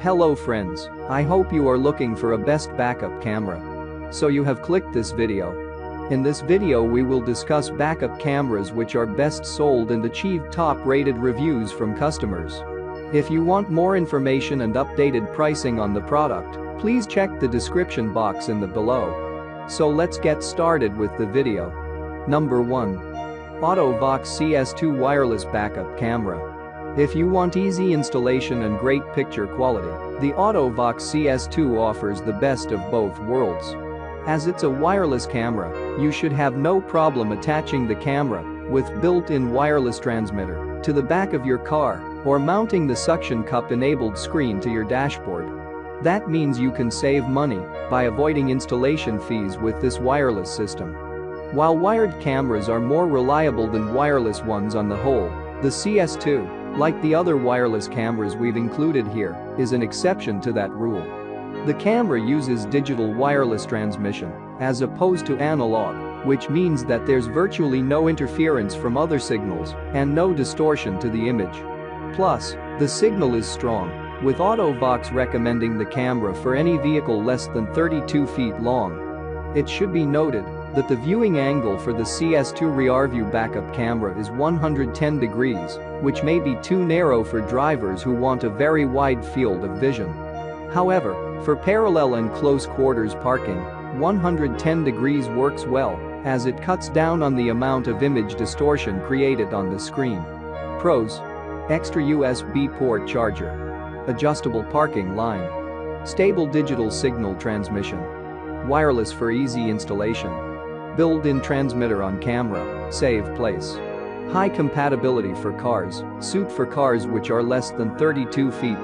Hello friends, I hope you are looking for a best backup camera. So you have clicked this video. In this video we will discuss backup cameras which are best sold and achieve top-rated reviews from customers. If you want more information and updated pricing on the product, please check the description box in the below. So let's get started with the video. Number 1. AUTO-VOX CS2 Wireless Backup Camera. If you want easy installation and great picture quality, the AUTO-VOX CS2 offers the best of both worlds. As it's a wireless camera, you should have no problem attaching the camera, with built-in wireless transmitter, to the back of your car, or mounting the suction cup-enabled screen to your dashboard. That means you can save money by avoiding installation fees with this wireless system. While wired cameras are more reliable than wireless ones on the whole, the CS2, like the other wireless cameras we've included here, is an exception to that rule. The camera uses digital wireless transmission, as opposed to analog, which means that there's virtually no interference from other signals and no distortion to the image. Plus, the signal is strong, with AUTO-VOX recommending the camera for any vehicle less than 32 feet long. It should be noted that the viewing angle for the CS2 rear-view backup camera is 110 degrees, which may be too narrow for drivers who want a very wide field of vision. However, for parallel and close quarters parking, 110 degrees works well, as it cuts down on the amount of image distortion created on the screen. Pros: extra USB port charger, adjustable parking line, stable digital signal transmission, wireless for easy installation, built-in transmitter on camera, save place. High compatibility for cars, suit for cars which are less than 32 feet.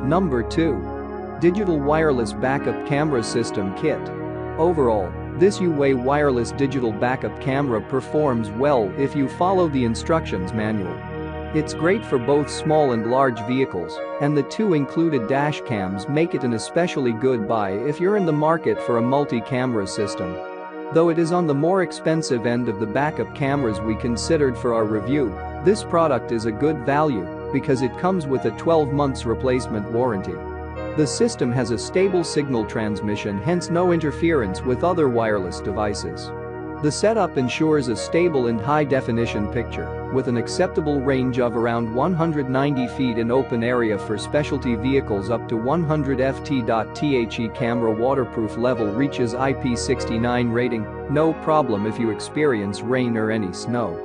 Number 2. Digital Wireless Backup Camera System Kit. Overall, this UA wireless digital backup camera performs well if you follow the instructions manual. It's great for both small and large vehicles, and the two included dash cams make it an especially good buy if you're in the market for a multi-camera system. Though it is on the more expensive end of the backup cameras we considered for our review, this product is a good value because it comes with a 12 months replacement warranty. The system has a stable signal transmission, hence no interference with other wireless devices. The setup ensures a stable and high-definition picture, with an acceptable range of around 190 feet in open area for specialty vehicles up to 100 ft. The camera waterproof level reaches IP69 rating, no problem if you experience rain or any snow.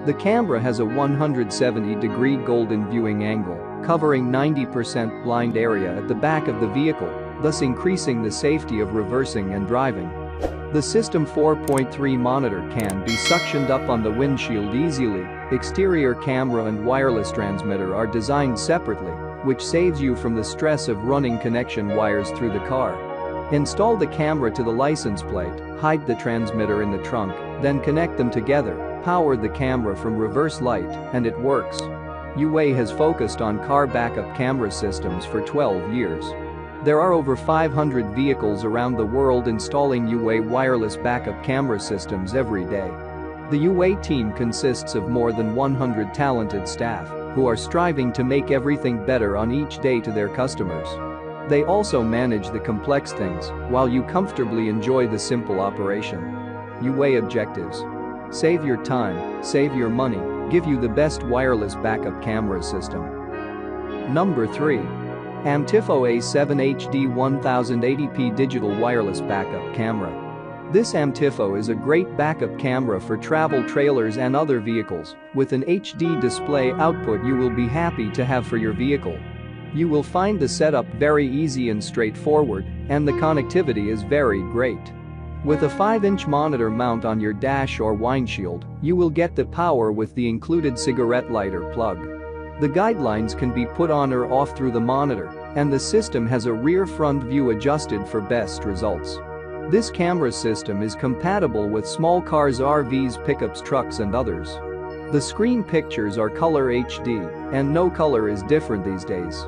The camera has a 170-degree golden viewing angle, covering 90% blind area at the back of the vehicle, thus increasing the safety of reversing and driving. The System 4.3 monitor can be suctioned up on the windshield easily. Exterior camera and wireless transmitter are designed separately, which saves you from the stress of running connection wires through the car. Install the camera to the license plate, hide the transmitter in the trunk, then connect them together, power the camera from reverse light, and it works. UA has focused on car backup camera systems for 12 years. There are over 500 vehicles around the world installing UA wireless backup camera systems every day. The UA team consists of more than 100 talented staff who are striving to make everything better on each day to their customers. They also manage the complex things while you comfortably enjoy the simple operation. UA objectives: save your time, save your money, give you the best wireless backup camera system. Number 3. Amtifo A7 HD 1080p Digital Wireless Backup Camera. This Amtifo is a great backup camera for travel trailers and other vehicles, with an HD display output you will be happy to have for your vehicle. You will find the setup very easy and straightforward, and the connectivity is very great. With a 5-inch monitor mount on your dash or windshield, you will get the power with the included cigarette lighter plug. The guidelines can be put on or off through the monitor, and the system has a rear-front view adjusted for best results. This camera system is compatible with small cars, RVs, pickups, trucks, and others. The screen pictures are color HD, and no color is different these days.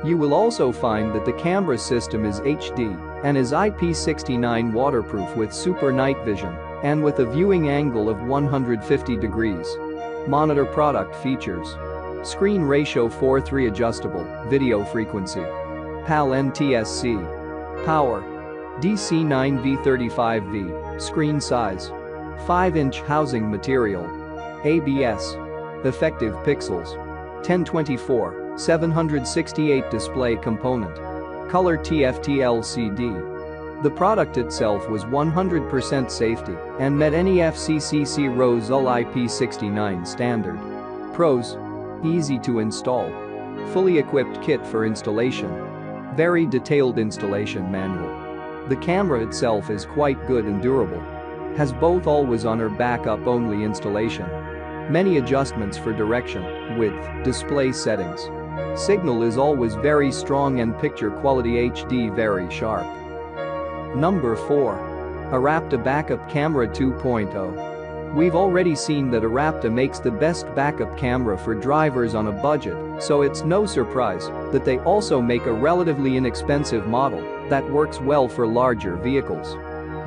You will also find that the camera system is HD and is IP69 waterproof with super night vision and with a viewing angle of 150 degrees. Monitor product features: Screen ratio 4:3 adjustable, video frequency. PAL NTSC. Power. DC9V35V, screen size. 5-inch housing material. ABS. Effective pixels. 1024, 768 display component. Color TFT LCD. The product itself was 100% safety and met any FCCC RoHS UL IP69 standard. Pros. Easy to install. Fully equipped kit for installation. Very detailed installation manual. The camera itself is quite good and durable. Has both always-on or backup-only installation. Many adjustments for direction, width, display settings. Signal is always very strong and picture quality HD very sharp. Number 4. eRapta Backup Camera 2.0. We've already seen that eRapta makes the best backup camera for drivers on a budget, so it's no surprise that they also make a relatively inexpensive model that works well for larger vehicles.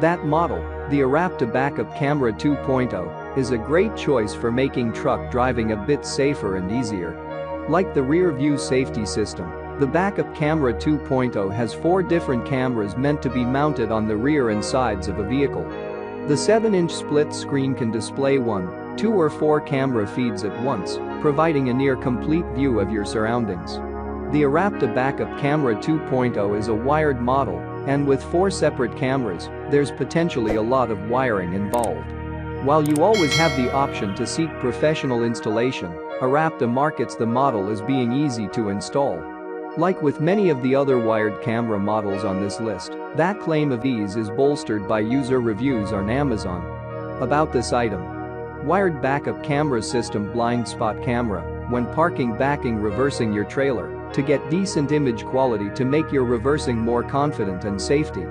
That model, the eRapta Backup Camera 2.0, is a great choice for making truck driving a bit safer and easier. Like the rear view safety system, the Backup Camera 2.0 has 4 different cameras meant to be mounted on the rear and sides of a vehicle. The 7-inch split screen can display 1, 2 or 4 camera feeds at once, providing a near-complete view of your surroundings. The eRapta Backup Camera 2.0 is a wired model, and with 4 separate cameras, there's potentially a lot of wiring involved. While you always have the option to seek professional installation, eRapta markets the model as being easy to install. Like with many of the other wired camera models on this list, that claim of ease is bolstered by user reviews on Amazon. About this item. Wired backup camera system blind spot camera, when parking, backing, reversing your trailer, to get decent image quality to make your reversing more confident and safety.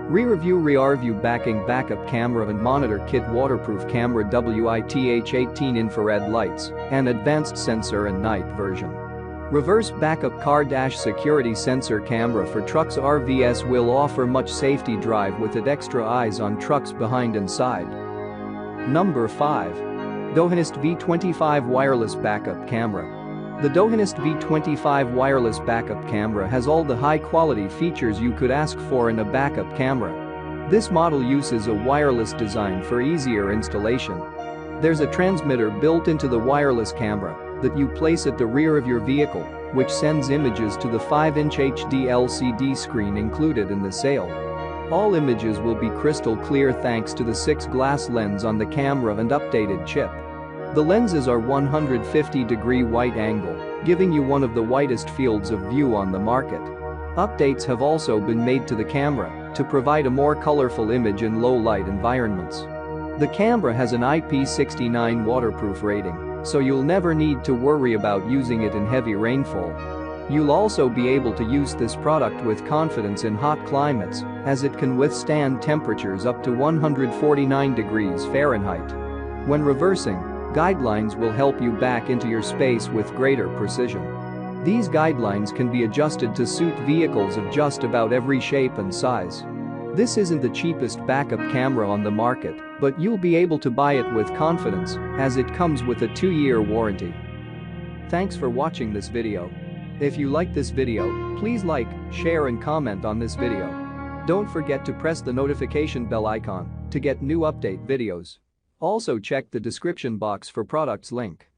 Rear view backing backup camera and monitor kit waterproof camera WITH18 infrared lights, and advanced sensor and night version. Reverse backup car dash security sensor camera for trucks. RVS will offer much safety drive with it extra eyes on trucks behind and side. Number 5. DoHonest V25 wireless backup camera. The DoHonest V25 wireless backup camera has all the high-quality features you could ask for in a backup camera. This model uses a wireless design for easier installation. There's a transmitter built into the wireless camera that you place at the rear of your vehicle, which sends images to the 5-inch HD LCD screen included in the sale. All images will be crystal clear thanks to the 6-glass lens on the camera and updated chip. The lenses are 150-degree wide angle, giving you one of the widest fields of view on the market. Updates have also been made to the camera to provide a more colorful image in low-light environments. The camera has an IP69 waterproof rating, so you'll never need to worry about using it in heavy rainfall. You'll also be able to use this product with confidence in hot climates, as it can withstand temperatures up to 149 degrees Fahrenheit. When reversing, guidelines will help you back into your space with greater precision. These guidelines can be adjusted to suit vehicles of just about every shape and size. This isn't the cheapest backup camera on the market, but you'll be able to buy it with confidence, as it comes with a 2-year warranty. Thanks for watching this video. If you like this video, please like, share and comment on this video. Don't forget to press the notification bell icon to get new update videos. Also check the description box for products link.